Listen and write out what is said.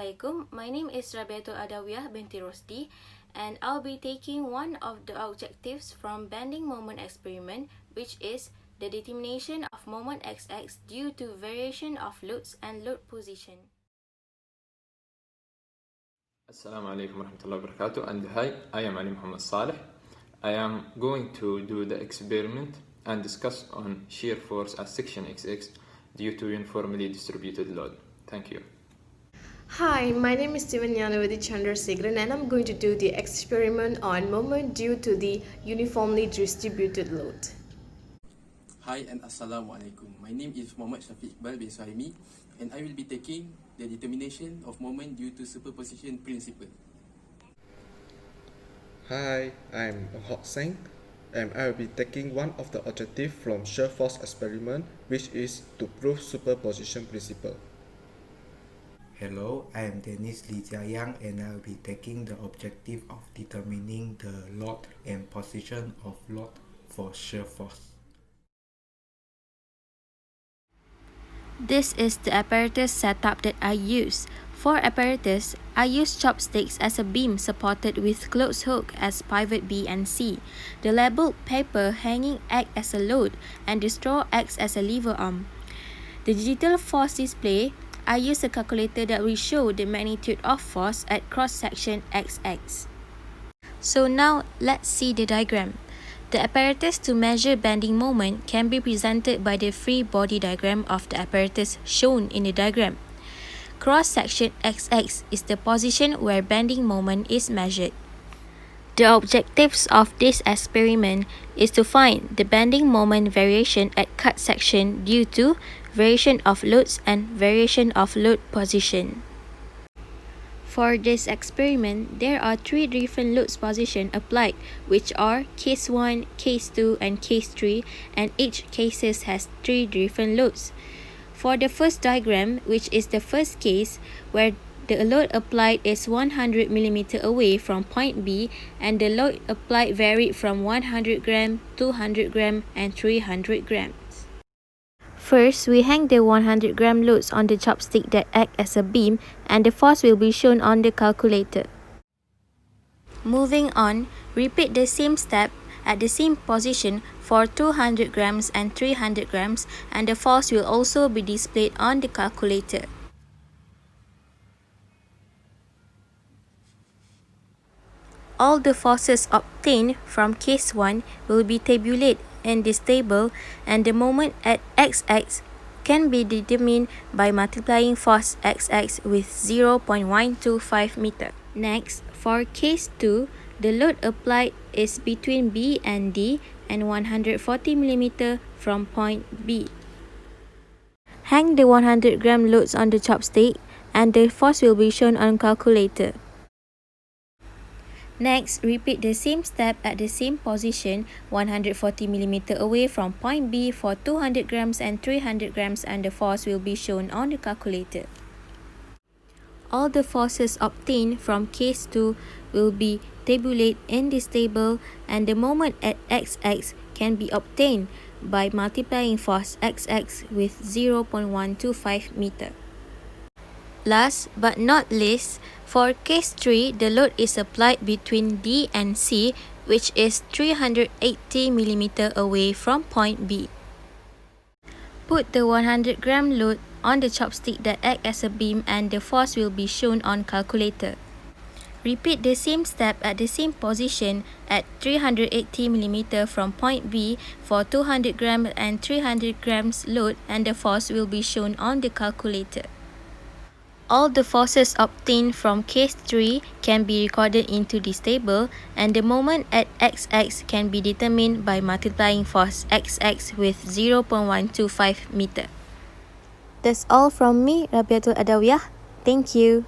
Assalamualaikum. My name is Rabiatul Binti Rosdiee, and I'll be taking one of the objectives from bending moment experiment, which is the determination of moment XX due to variation of loads and load position. Assalamualaikum warahmatullahi wabarakatuh, and hi, I am Ali Muhammad Saleh. I am going to do the experiment and discuss on shear force at section XX due to uniformly distributed load. Thank you. Hi, my name is Steven Chandrasekharan, and I'm going to do the experiment on moment due to the uniformly distributed load. Hi and Assalamualaikum. My name is Muhammad Shafiq Iqbal bin Suhaimi, and I will be taking the determination of moment due to superposition principle. Hi, I'm Hok Seng, and I will be taking one of the objectives from shear force experiment, which is to prove superposition principle. Hello, I am Dennis Lee Jiayang, and I will be taking the objective of determining the load and position of load for shear force. This is the apparatus setup that I use. For apparatus, I use chopsticks as a beam supported with closed hook as pivot B and C. The labeled paper hanging acts as a load, and the straw acts as a lever arm. The digital force display, I use a calculator that will show the magnitude of force at cross-section XX. So now, let's see the diagram. The apparatus to measure bending moment can be presented by the free body diagram of the apparatus shown in the diagram. Cross-section XX is the position where bending moment is measured. The objectives of this experiment is to find the bending moment variation at cut section due to variation of loads and variation of load position. For this experiment, there are three different loads position applied, which are case 1, case 2, and case 3, and each cases has three different loads. For the first diagram, which is the first case, where the load applied is 100 mm away from point B, and the load applied varied from 100 gram, 200 gram, and 300 grams. First, we hang the 100 gram loads on the chopstick that act as a beam, and the force will be shown on the calculator. Moving on, repeat the same step at the same position for 200 grams and 300 grams, and the force will also be displayed on the calculator. All the forces obtained from case 1 will be tabulated in this table, and the moment at XX can be determined by multiplying force XX with 0.125 meter. Next, for case 2, the load applied is between B and D and 140 mm from point B. Hang the 100 gram loads on the chopstick, and the force will be shown on calculator. Next, repeat the same step at the same position 140 mm away from point B for 200 grams and 300 grams, and the force will be shown on the calculator. All the forces obtained from case 2 will be tabulated in this table, and the moment at XX can be obtained by multiplying force XX with 0.125 meter. Last but not least, for case 3, the load is applied between D and C, which is 380 mm away from point B. Put the 100 gram load on the chopstick that acts as a beam, and the force will be shown on calculator. Repeat the same step at the same position at 380 mm from point B for 200 grams and 300 grams load, and the force will be shown on the calculator. All the forces obtained from case 3 can be recorded into this table, and the moment at XX can be determined by multiplying force XX with 0.125 meter. That's all from me, Rabiatul. Thank you.